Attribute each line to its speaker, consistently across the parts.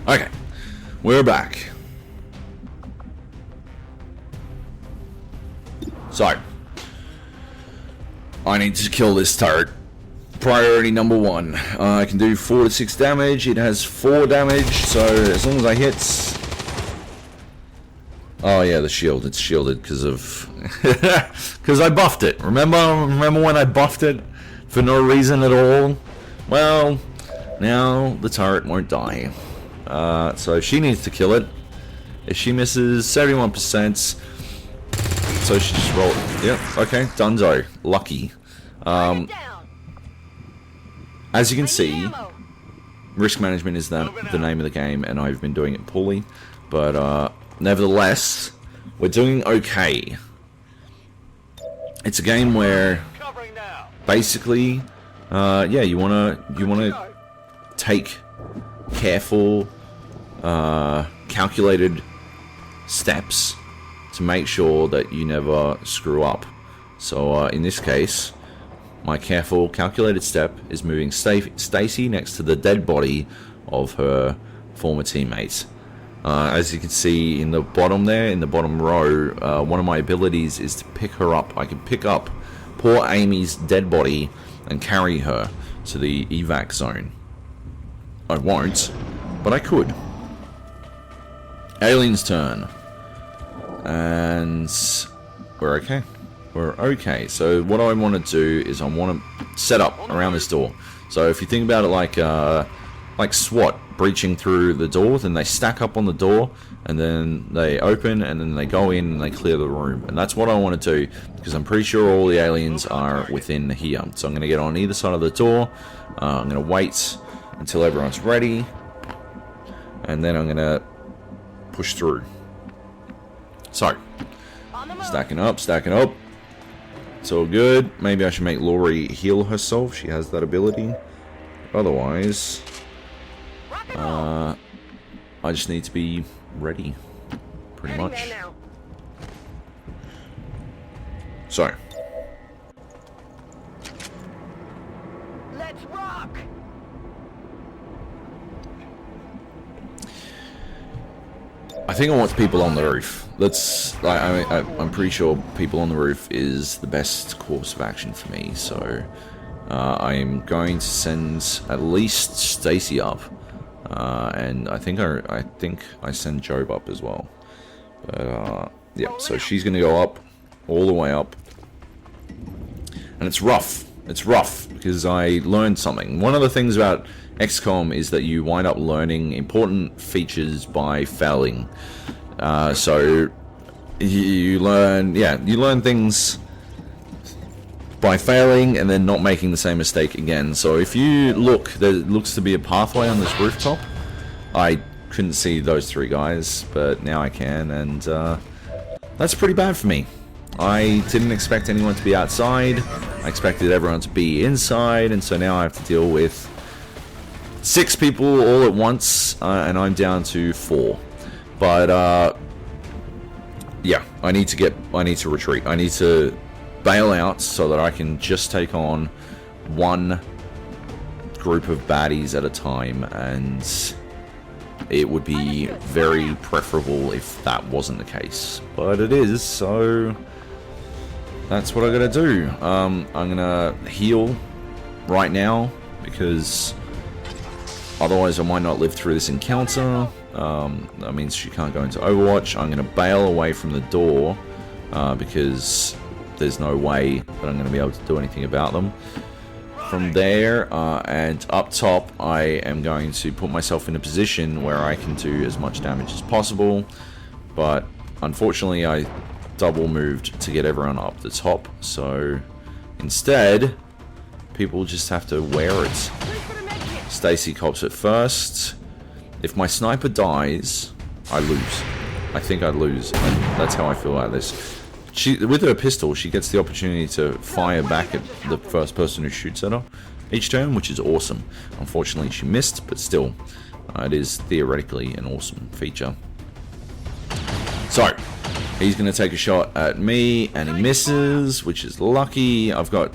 Speaker 1: Okay, we're back. So, I need to kill this turret. Priority number 1. I can do 4 to 6 damage. It has 4 damage, so as long as I hit... Oh yeah, the shield. It's shielded because of... Because I buffed it. Remember when I buffed it for no reason at all? Well, now the turret won't die. So she needs to kill it. If she misses, 71%. So she just rolled. Yep, okay, donezo. Lucky. As you can see, risk management is the name of the game, and I've been doing it poorly. But nevertheless, we're doing okay. It's a game where basically, yeah, you wanna take careful, calculated steps to make sure that you never screw up. So in this case, my careful, calculated step is moving Stacy next to the dead body of her former teammate. As you can see in the bottom there, in the bottom row, one of my abilities is to pick her up. I can pick up poor Amy's dead body and carry her to the evac zone. I won't, but I could. Alien's turn. And we're okay. We're okay. So what I want to do is I want to set up around this door. So if you think about it like SWAT breaching through the door, then they stack up on the door, and then they open, and then they go in and they clear the room. And that's what I want to do, because I'm pretty sure all the aliens are within here. So I'm going to get on either side of the door. I'm going to wait until everyone's ready, and then I'm going to push through. So, stacking up. It's all good. Maybe I should make Laurie heal herself. She has that ability. Otherwise, I just need to be ready, pretty much. So,
Speaker 2: let's rock.
Speaker 1: I think I want people on the roof. I'm pretty sure people on the roof is the best course of action for me. So I'm going to send at least Stacy up, and I think I send Job up as well. But yeah, so she's gonna go up, all the way up, and it's rough. It's rough because I learned something. One of the things about XCOM is that you wind up learning important features by failing. So you learn things by failing and then not making the same mistake again. So if you look, there looks to be a pathway on this rooftop. I couldn't see those 3 guys, but now I can, and that's pretty bad for me. I didn't expect anyone to be outside. I expected everyone to be inside, and so now I have to deal with 6 people all at once, and I'm down to 4. But yeah, I need to retreat. I need to bail out so that I can just take on one group of baddies at a time, and it would be very preferable if that wasn't the case. But it is, so that's what I gotta do. I'm gonna heal right now, because otherwise I might not live through this encounter. That means she can't go into Overwatch. I'm going to bail away from the door, because there's no way that I'm going to be able to do anything about them. From there, and up top, I am going to put myself in a position where I can do as much damage as possible. But unfortunately, I double moved to get everyone up the top. So instead, people just have to wear it. Stacy cops it first. If my sniper dies, I lose. I think I'd lose, and that's how I feel about this. With her pistol, she gets the opportunity to fire back at the first person who shoots at her each turn, which is awesome. Unfortunately, she missed, but still, it is theoretically an awesome feature. So, he's going to take a shot at me, and he misses, which is lucky. I've got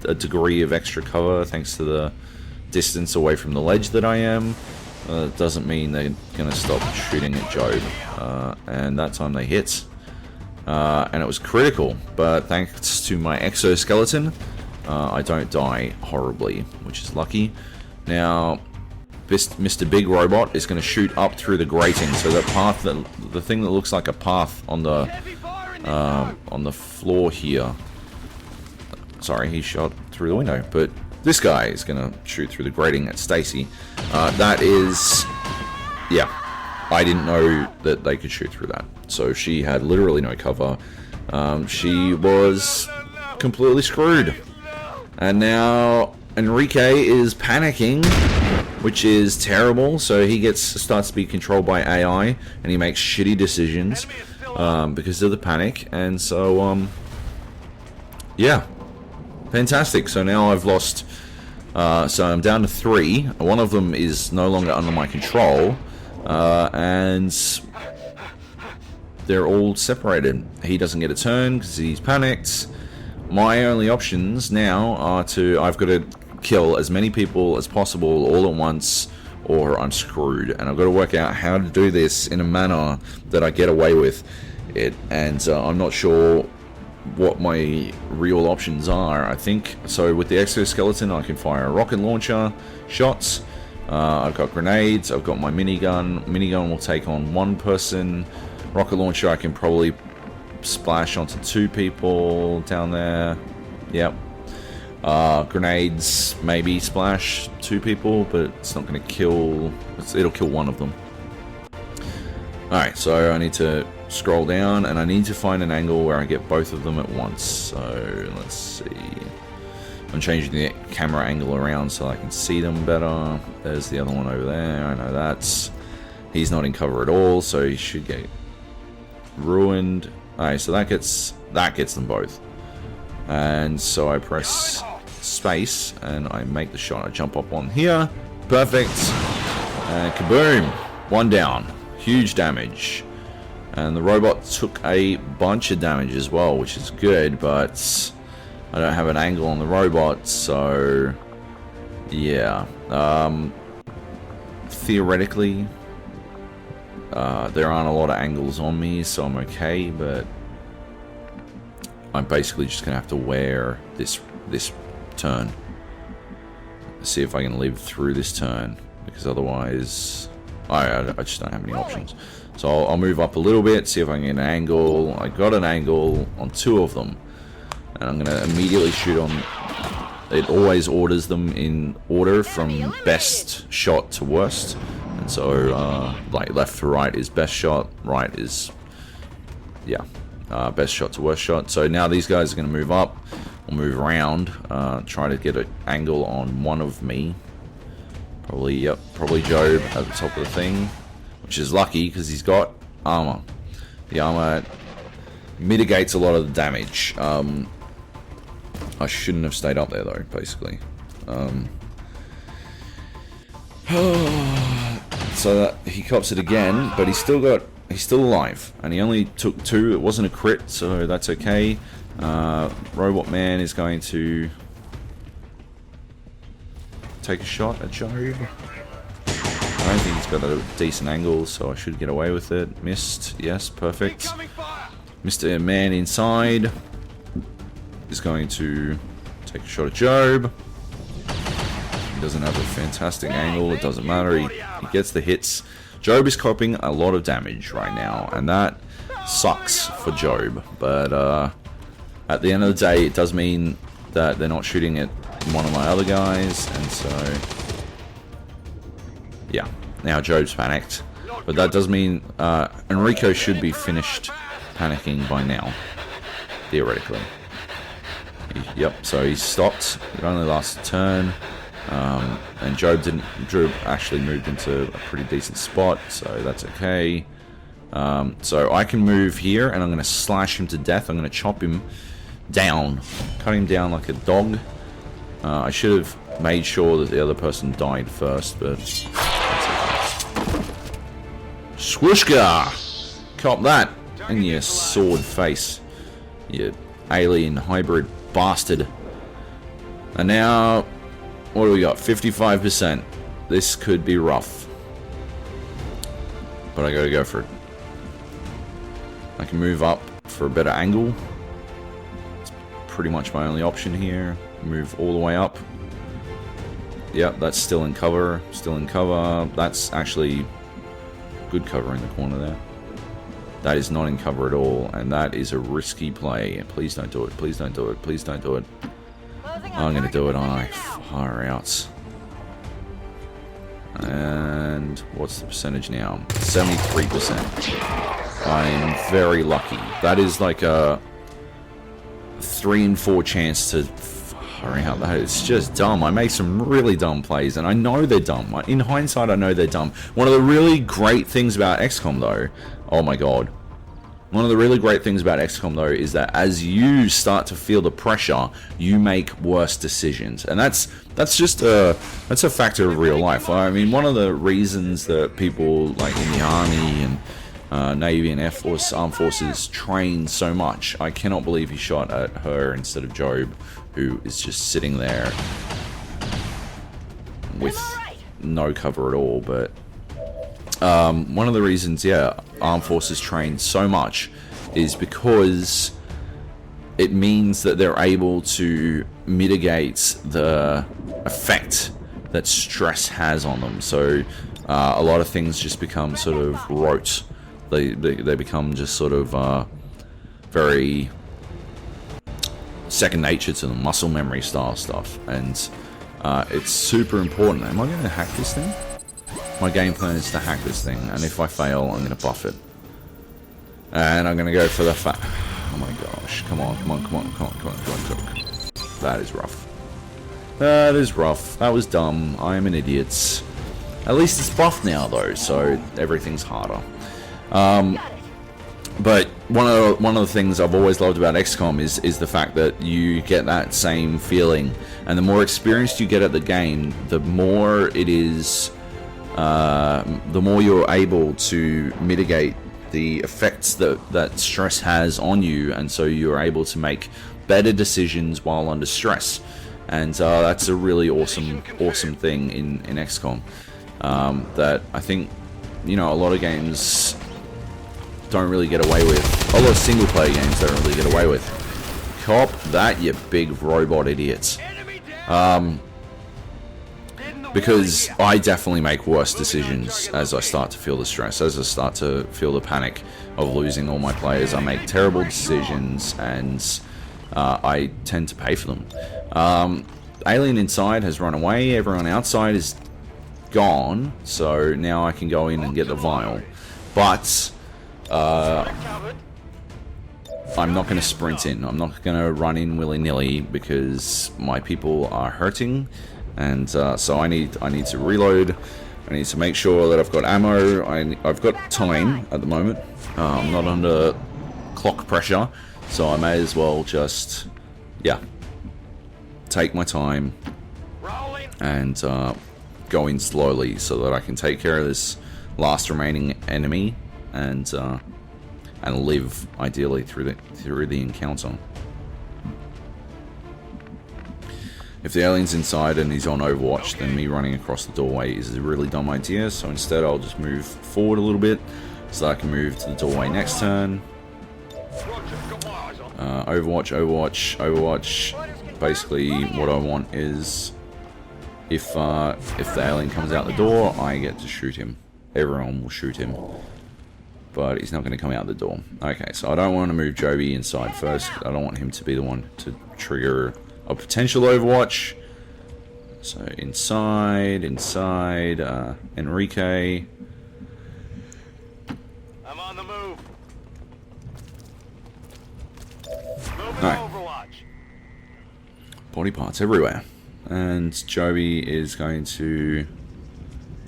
Speaker 1: a degree of extra cover thanks to the distance away from the ledge that I am. doesn't mean they're going to stop shooting at Job. And that time they hit. And it was critical, but thanks to my exoskeleton, I don't die horribly, which is lucky. Now, Mr. Big Robot is going to shoot up through the grating, so the path, the thing that looks like a path on the floor here. Sorry, he shot through the window, but this guy is going to shoot through the grating at Stacy. That is, yeah, I didn't know that they could shoot through that. So she had literally no cover. She was completely screwed. And now Enrique is panicking, which is terrible. So he starts to be controlled by AI, and he makes shitty decisions because of the panic. And so, yeah, fantastic. So now I've lost. So I'm down to 3. One of them is no longer under my control, and they're all separated. He doesn't get a turn because he's panicked. My only options now are I've got to kill as many people as possible all at once, or I'm screwed. And I've got to work out how to do this in a manner that I get away with it. And I'm not sure what my real options are. I think so with the exoskeleton I can fire a rocket launcher shots. I've got grenades, I've got my minigun. Minigun will take on 1 person. Rocket launcher I can probably splash onto 2 people down there. Yep. Grenades maybe splash 2 people, but it's not going to kill. It'll kill 1 of them. Alright, so I need to scroll down, and I need to find an angle where I get both of them at once. So let's see. I'm changing the camera angle around so I can see them better. There's the other one over there. I know that's. He's not in cover at all, so he should get ruined. Alright, so that gets them both. And so I press space and I make the shot. I jump up on here. Perfect. And kaboom. 1 down. Huge damage. And the robot took a bunch of damage as well, which is good, but I don't have an angle on the robot, so yeah. Theoretically, there aren't a lot of angles on me, so I'm okay, but I'm basically just gonna have to wear this turn. See if I can live through this turn, because otherwise I just don't have any options. So I'll move up a little bit, see if I can get an angle. I got an angle on 2 of them, and I'm gonna immediately shoot on. It always orders them in order from best shot to worst, and so like left to right is best shot, right is best shot to worst shot. So now these guys are gonna move up or move around, try to get an angle on one of me. Probably Job at the top of the thing, which is lucky because he's got armor. The armor mitigates a lot of the damage. I shouldn't have stayed up there though, basically. So that he cops it again, but he's still alive, and he only took 2. It wasn't a crit, so that's okay. Robot Man is going to take a shot at Job. I don't think he's got a decent angle, so I should get away with it. Missed. Yes, perfect. Mr. Man inside is going to take a shot at Job. He doesn't have a fantastic angle. It doesn't matter. He gets the hits. Job is coping a lot of damage right now, and that sucks for Job. But at the end of the day, it does mean that they're not shooting at one of my other guys, and so yeah, now Job's panicked, but that does mean Enrico should be finished panicking by now, theoretically. Yep, so he stopped. It only lasted a turn, and Job actually moved into a pretty decent spot, so that's okay. So I can move here, and I'm going to slash him to death. I'm going to chop him down, cut him down like a dog. I should have made sure that the other person died first, but that's okay. Swooshka! Cop that in your sword face, you alien hybrid bastard. And now, what do we got? 55%. This could be rough. but I gotta go for it. I can move up for a better angle. It's pretty much my only option here. Move all the way up. Yep, that's still in cover. Still in cover. That's actually good cover in the corner there. That is not in cover at all, and that is a risky play. Please don't do it. Please don't do it. Please don't do it. I'm going to do it, aren't I? Fire out. And what's the percentage now? 73%. I'm very lucky. That is like a 3 in 4 chance to fire out. It's just dumb. I make some really dumb plays, and I know they're dumb. In hindsight, I know they're dumb. One of the really great things about XCOM, though, oh my god. One of the really great things about XCOM, though, is that as you start to feel the pressure, you make worse decisions, and that's just a factor of real life. I mean, one of the reasons that people like in the Army and Navy and Air Force, Armed Forces train so much. I cannot believe he shot at her instead of Job, who is just sitting there with no cover at all. But one of the reasons, yeah, Armed Forces train so much is because it means that they're able to mitigate the effect that stress has on them. So a lot of things just become sort of rote. They become just sort of very second nature to them, muscle memory style stuff, and it's super important. Am I going to hack this thing? My game plan is to hack this thing, and if I fail, I'm going to buff it. And I'm going to go for the oh my gosh, come on, come on, come on, come on, come on, come on, come on. That is rough. That is rough. That was dumb. I am an idiot. At least it's buffed now, though, so everything's harder. But one of the things I've always loved about XCOM is the fact that you get that same feeling, and the more experienced you get at the game, the more it is, the more you're able to mitigate the effects that stress has on you, and so you're able to make better decisions while under stress, and that's a really awesome thing in XCOM that I think, you know, a lot of games don't really get away with. A lot of single player games don't really get away with. Cop that, you big robot idiots. Because I definitely make worse decisions as I start to feel the stress, as I start to feel the panic of losing all my players. I make terrible decisions, and I tend to pay for them. Alien inside has run away. Everyone outside is gone, so now I can go in and get the vial. But I'm not going to sprint in. I'm not going to run in willy-nilly because my people are hurting, and so I need to reload. I need to make sure that I've got ammo. I've got time at the moment. I'm not under clock pressure, so I may as well just, yeah, take my time and go in slowly so that I can take care of this last remaining enemy and live ideally through the encounter. If the alien's inside and he's on Overwatch, then me running across the doorway is a really dumb idea, so instead I'll just move forward a little bit so that I can move to the doorway next turn. Overwatch. Basically what I want is if the alien comes out the door, I get to shoot him. Everyone will shoot him, but he's not going to come out the door. Okay, so I don't want to move Joby inside first. I don't want him to be the one to trigger a potential Overwatch. So inside, Enrique.
Speaker 2: I'm on the move.
Speaker 1: Alright. Body parts everywhere. And Joby is going to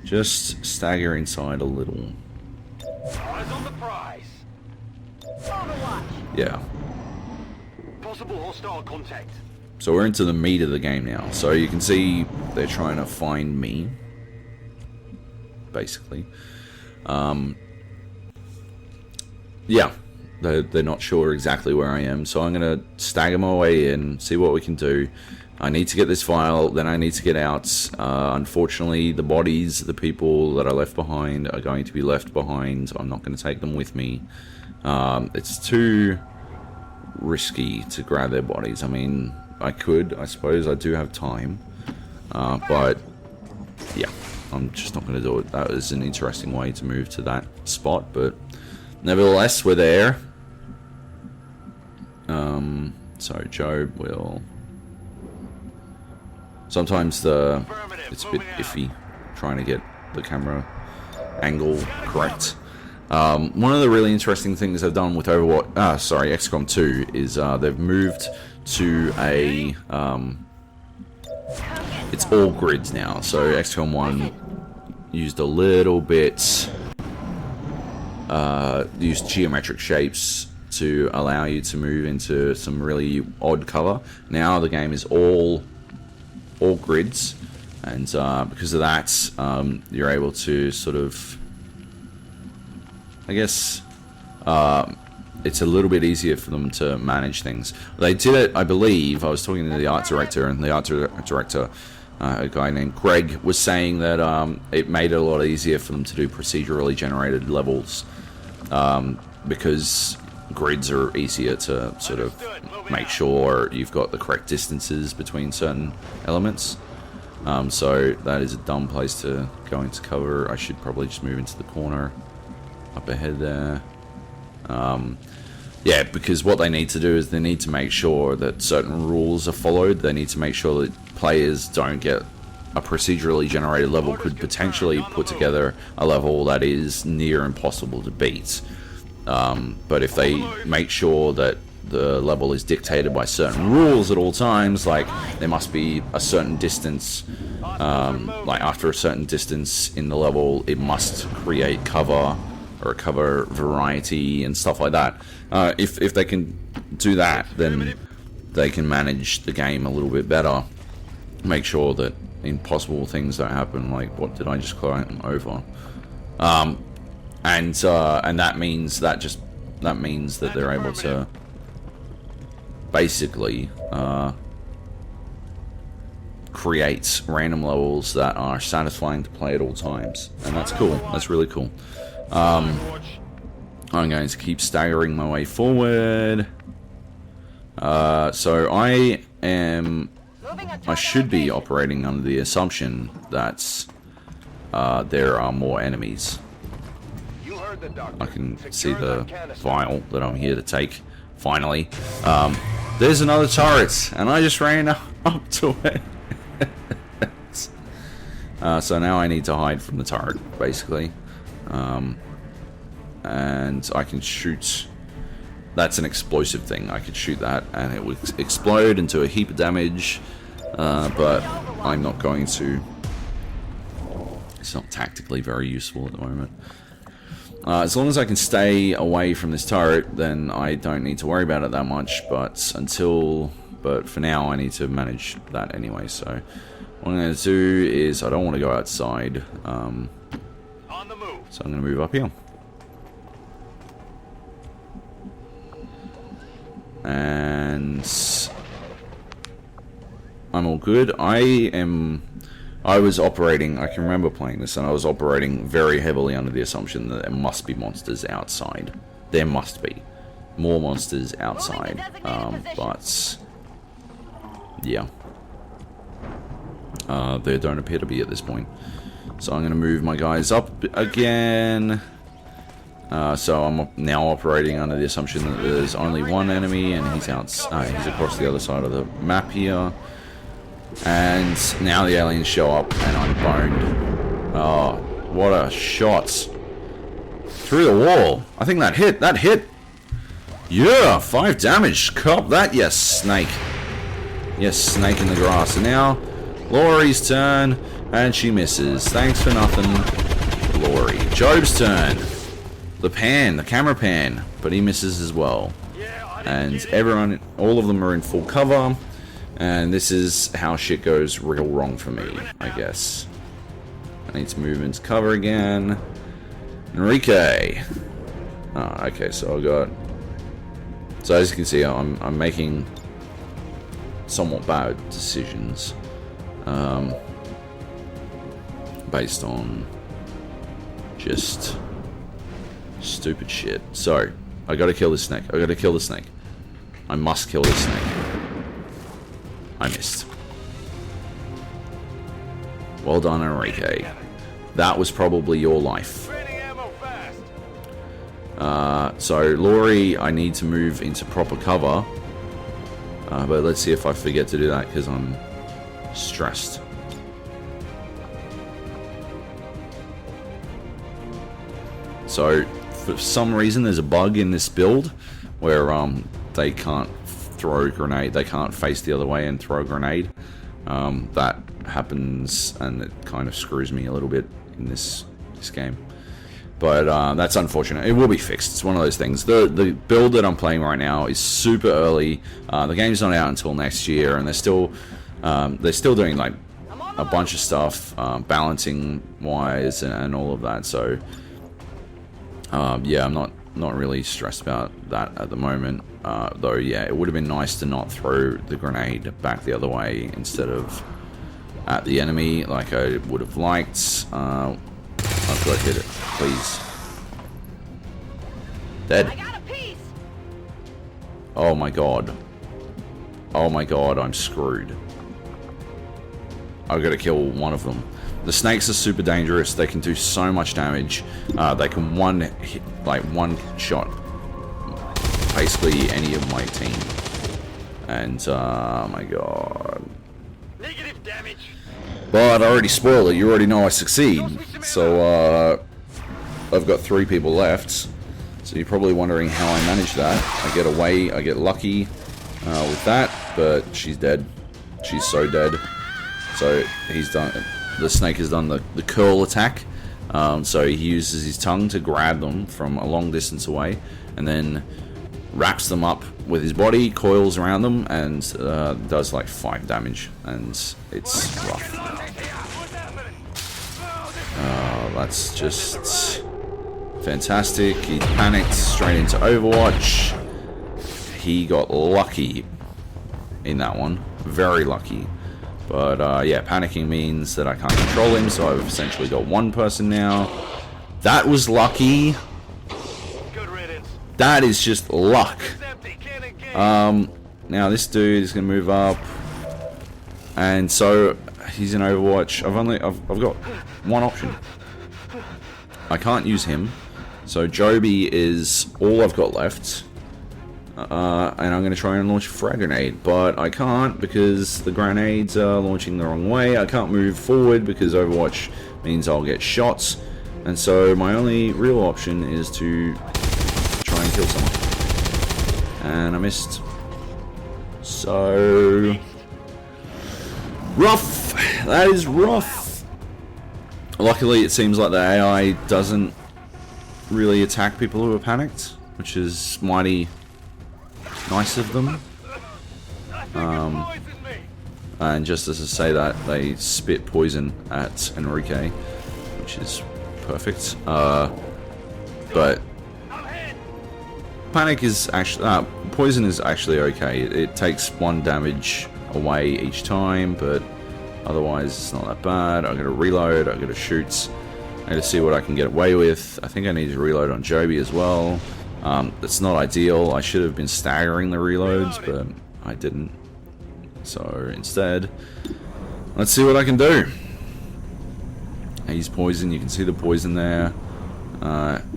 Speaker 1: just stagger inside a little.
Speaker 2: Eyes on the prize.
Speaker 1: Yeah.
Speaker 2: Possible hostile contact.
Speaker 1: So we're into the meat of the game now. So you can see they're trying to find me, basically. Yeah, they're not sure exactly where I am, so I'm going to stagger my way in, see what we can do. I need to get this file, then I need to get out. Unfortunately, the bodies, the people that I left behind are going to be left behind. I'm not going to take them with me. It's too risky to grab their bodies. I mean, I could, I suppose. I do have time. But, yeah, I'm just not going to do it. That was an interesting way to move to that spot, but nevertheless, we're there. So Job will... Sometimes it's a bit iffy trying to get the camera angle correct. One of the really interesting things they've done with XCOM 2 is they've moved to a... it's all grids now. So XCOM 1 used a little bit... used geometric shapes to allow you to move into some really odd cover. Now the game is all grids, and because of that, you're able to sort of, I guess, it's a little bit easier for them to manage things. They did it, I believe. I was talking to the art director, and the art director, a guy named Greg, was saying that it made it a lot easier for them to do procedurally generated levels, because grids are easier to sort of make sure you've got the correct distances between certain elements. So that is a dumb place to go into cover. I should probably just move into the corner up ahead there. Yeah, because what they need to do is they need to make sure that certain rules are followed. They need to make sure that players don't get a procedurally generated level could potentially put together a level that is near impossible to beat. But if they make sure that the level is dictated by certain rules at all times, like there must be a certain distance, like after a certain distance in the level, it must create cover or a cover variety and stuff like that. If they can do that, then they can manage the game a little bit better. Make sure that impossible things don't happen. Like, what did I just climb over? And that means that they're able to basically create random levels that are satisfying to play at all times, and that's cool. That's really cool. I'm going to keep staggering my way forward. So I should be operating under the assumption that there are more enemies. I can see the vial that I'm here to take, finally. There's another turret, and I just ran up to it. So now I need to hide from the turret, basically. And I can shoot... That's an explosive thing. I could shoot that, and it would explode into a heap of damage. But I'm not going to. It's not tactically very useful at the moment. As long as I can stay away from this turret, then I don't need to worry about it that much. But for now, I need to manage that anyway. So what I'm going to do is I don't want to go outside.
Speaker 2: On the move.
Speaker 1: So I'm going to move up here. And I'm all good. I was operating, I can remember playing this, and I was operating very heavily under the assumption that there must be monsters outside. There must be more monsters outside. But yeah, there don't appear to be at this point. So I'm going to move my guys up again. So I'm now operating under the assumption that there's only one enemy, and he's across the other side of the map here. And now the aliens show up, and I'm boned. Oh, what a shot. Through the wall. I think that hit. That hit. Yeah, 5 damage. Cop that, yes, snake. Yes, snake in the grass. And now, Laurie's turn, and she misses. Thanks for nothing, Laurie. Job's turn. The camera pan, but he misses as well. And all of them are in full cover. And this is how shit goes real wrong for me, I guess. I need to move into cover again. Enrique. Oh, okay, so I got... So as you can see, I'm making somewhat bad decisions based on just stupid shit. So, I gotta kill this snake. I gotta kill the snake. I must kill this snake. I missed. Well done, Enrique. That was probably your life. So, Laurie, I need to move into proper cover. But let's see if I forget to do that because I'm stressed. So, for some reason, there's a bug in this build where they can't throw a grenade. They can't face the other way and throw a grenade. That happens, and it kind of screws me a little bit in this game. But that's unfortunate. It will be fixed. It's one of those things. The build that I'm playing right now is super early. The game's not out until next year, and they're still doing like a bunch of stuff, balancing wise and all of that. So yeah, I'm not really stressed about that at the moment. Though yeah, it would have been nice to not throw the grenade back the other way instead of at the enemy like I would have liked. I've got to hit it, please. Dead. Oh my god. Oh my god, I'm screwed. I've got to kill one of them. The snakes are super dangerous. They can do so much damage. They can one shot basically any of my team. And oh my god.
Speaker 2: Negative damage.
Speaker 1: But I already spoiled it. You already know I succeed. So I've got 3 people left. So you're probably wondering how I managed that. I get away. I get lucky with that. But she's dead. She's so dead. So he's done. The snake has done the curl attack. So he uses his tongue to grab them from a long distance away, and then wraps them up with his body, coils around them, and does like 5 damage. And it's rough. That's just fantastic. He panicked straight into Overwatch. He got lucky in that one. Very lucky. But yeah, panicking means that I can't control him, so I've essentially got 1 person now. That was lucky. That is just luck. Now this dude is gonna move up, and so he's in Overwatch. I've got 1 option. I can't use him, so Joby is all I've got left. And I'm going to try and launch a frag grenade, but I can't because the grenades are launching the wrong way. I can't move forward because Overwatch means I'll get shots, and so my only real option is to try and kill someone. And I missed. So rough. That is rough. Luckily, it seems like the AI doesn't really attack people who are panicked, which is mighty nice of them. And just as I say that, they spit poison at Enrique, which is perfect. But panic is actually poison is actually okay. It takes 1 damage away each time, but otherwise it's not that bad. I gotta reload. I gotta shoot. I gotta see what I can get away with. I think I need to reload on Joby as well. It's not ideal. I should have been staggering the reloads, but I didn't. So instead, let's see what I can do. He's poisoned. You can see the poison there.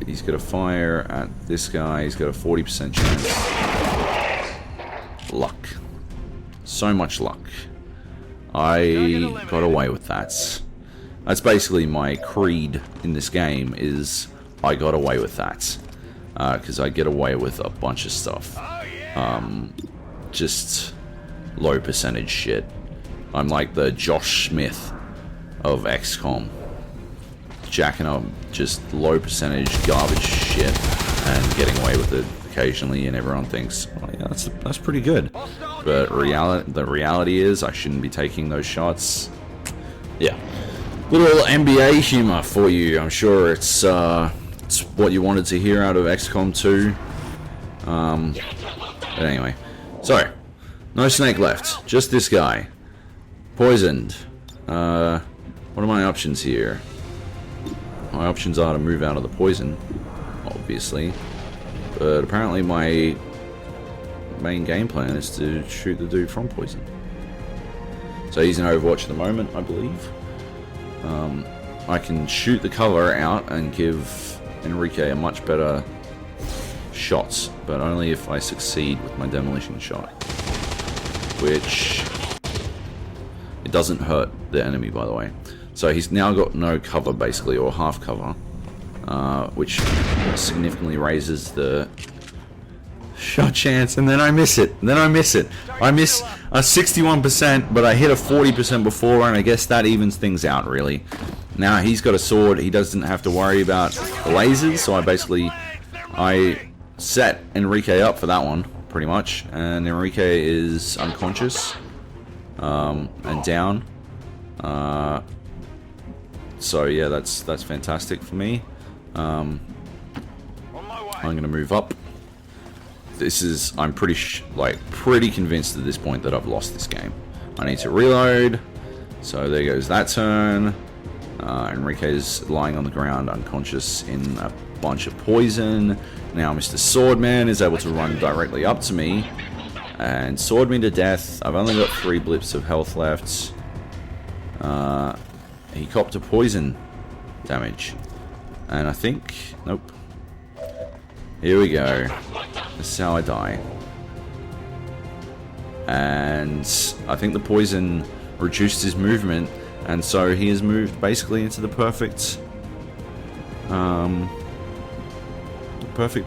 Speaker 1: He's got a fire at this guy. He's got a 40% chance. Luck. So much luck. I got away with that. That's basically my creed in this game, is I got away with that. Because I get away with a bunch of stuff. Just low percentage shit. I'm like the Josh Smith of XCOM. Jacking up just low percentage garbage shit and getting away with it occasionally, and everyone thinks, oh yeah, that's pretty good. But the reality is I shouldn't be taking those shots. Yeah. Little NBA humor for you. I'm sure it's what you wanted to hear out of XCOM 2. But anyway, so No snake left. Just this guy. Poisoned. What are my options here? My options are to move out of the poison, obviously. But apparently my main game plan is to shoot the dude from poison. So he's in Overwatch at the moment, I believe. I can shoot the cover out and give Enrique a much better shot, but only if I succeed with my demolition shot. Which, it doesn't hurt the enemy, by the way. So he's now got no cover, basically, or half cover, which significantly raises the shot chance, and then I miss it. I miss a 61%, but I hit a 40% before, and I guess that evens things out, really. Now he's got a sword, he doesn't have to worry about the lasers, so I set Enrique up for that one, pretty much, and Enrique is unconscious, and down. So yeah, that's fantastic for me. I'm gonna move up. This is, I'm pretty convinced at this point that I've lost this game. I need to reload. So there goes that turn. Enrique's lying on the ground unconscious in a bunch of poison. Now Mr. Swordman is able to run directly up to me and sword me to death. I've only got 3 blips of health left. He copped a poison damage. And I think, nope. Here we go. This is how I die. And I think the poison reduced his movement, and so he has moved basically into the perfect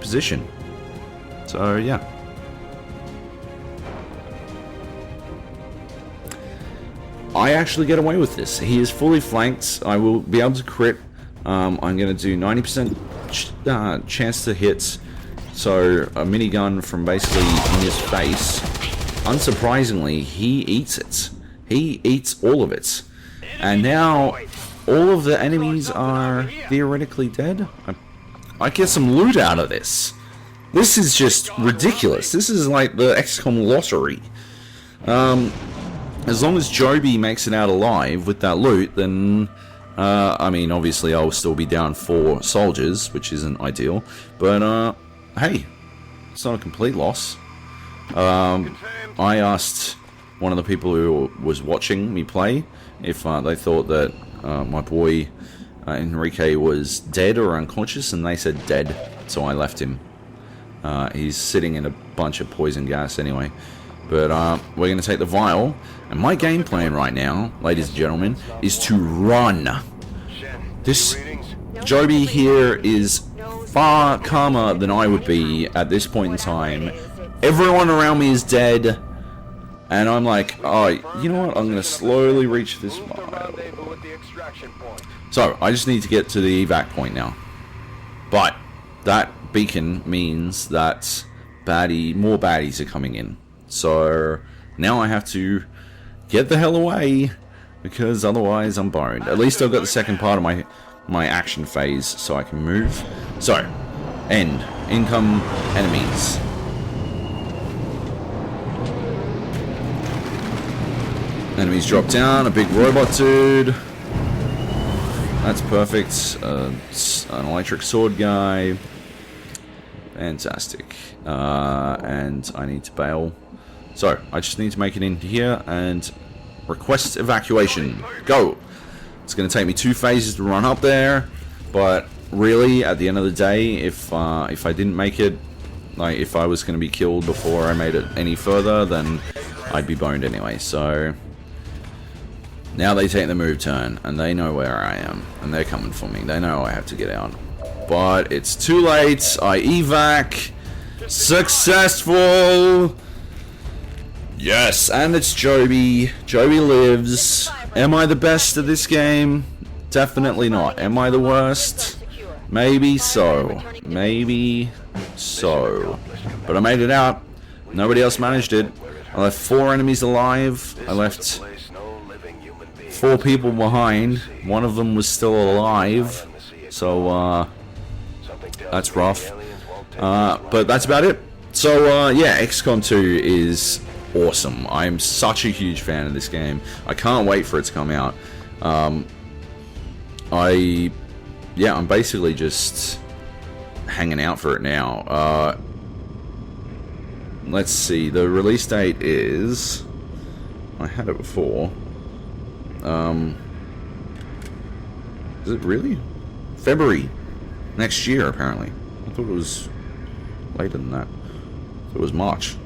Speaker 1: position. So yeah. I actually get away with this. He is fully flanked. I will be able to crit. I'm going to do 90% chance to hit. So a minigun from basically in his face. Unsurprisingly, he eats it. He eats all of it. And now all of the enemies are theoretically dead. I get some loot out of this. This is just ridiculous. This is like the XCOM lottery. As long as Joby makes it out alive with that loot, then I mean, obviously I'll still be down 4 soldiers, which isn't ideal. But hey, it's not a complete loss. I asked one of the people who was watching me play if they thought that my boy Enrique was dead or unconscious, and they said dead, so I left him. He's sitting in a bunch of poison gas anyway. But we're going to take the vial, and my game plan right now, ladies and gentlemen, is to run. This Joby here is far calmer than I would be at this point in time. Everyone around me is dead, and I'm like, oh, you know what? I'm going to slowly reach this vial. So I just need to get to the evac point now. But that beacon means that more baddies are coming in. So now I have to get the hell away, because otherwise I'm boned. At least I've got the second part of my action phase, so I can move. So, end. In come enemies. Enemies drop down, a big robot dude. That's perfect. An electric sword guy. Fantastic. And I need to bail. So, I just need to make it in here and request evacuation. Go! It's going to take me 2 phases to run up there, but really, at the end of the day, if I didn't make it, like if I was going to be killed before I made it any further, then I'd be boned anyway. So, now they take the move turn, and they know where I am, and they're coming for me. They know I have to get out. But it's too late. I evac. Successful! Yes, and it's Joby. Joby lives. Am I the best at this game? Definitely not. Am I the worst? Maybe so. Maybe so. But I made it out. Nobody else managed it. I left 4 enemies alive. I left 4 people behind. One of them was still alive. So, that's rough. But that's about it. So, yeah, XCOM 2 is awesome. I'm such a huge fan of this game. I can't wait for it to come out. I'm basically just hanging out for it now. Let's see, the release date is... I had it before. Is it really? February next year, apparently. I thought it was later than that. I thought it was March.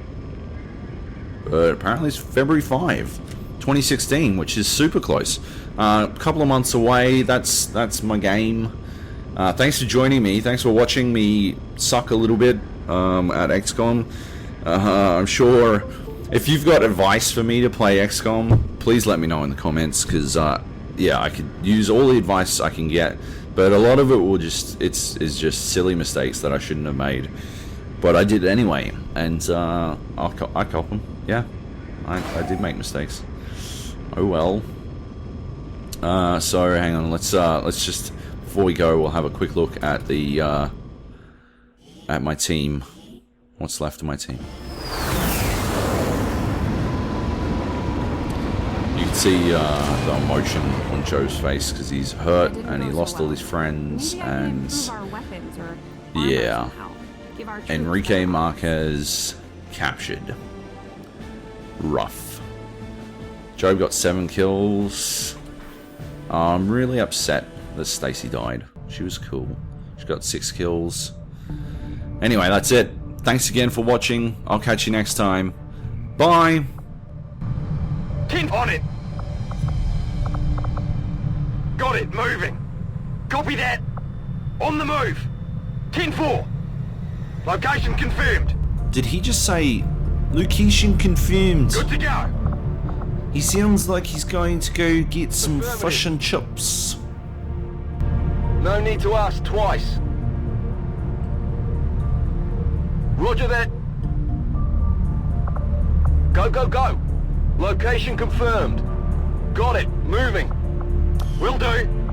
Speaker 1: But apparently it's February 5, 2016, which is super close. A couple of months away. That's my game. Thanks for joining me. Thanks for watching me suck a little bit at XCOM. I'm sure if you've got advice for me to play XCOM, please let me know in the comments, because yeah, I could use all the advice I can get, but a lot of it will just is just silly mistakes that I shouldn't have made, but I did anyway, and I cop them. Yeah, I did make mistakes. Oh well. So hang on, let's just, before we go, we'll have a quick look at the at my team. What's left of my team? You can see the emotion on Joe's face because he's hurt and he lost all his friends, and yeah, Enrique Marquez captured. Rough. Joe got 7 kills. I'm really upset that Stacy died. She was cool. She got 6 kills. Anyway, that's it. Thanks again for watching. I'll catch you next time. Bye.
Speaker 2: Tin on it. Got it. Moving. Copy that. On the move. 10-4. Location confirmed.
Speaker 1: Did he just say location confirmed?
Speaker 2: Good to go.
Speaker 1: He sounds like he's going to go get some fish and chips.
Speaker 2: No need to ask twice. Roger that. Go, go, go. Location confirmed. Got it. Moving. Will do.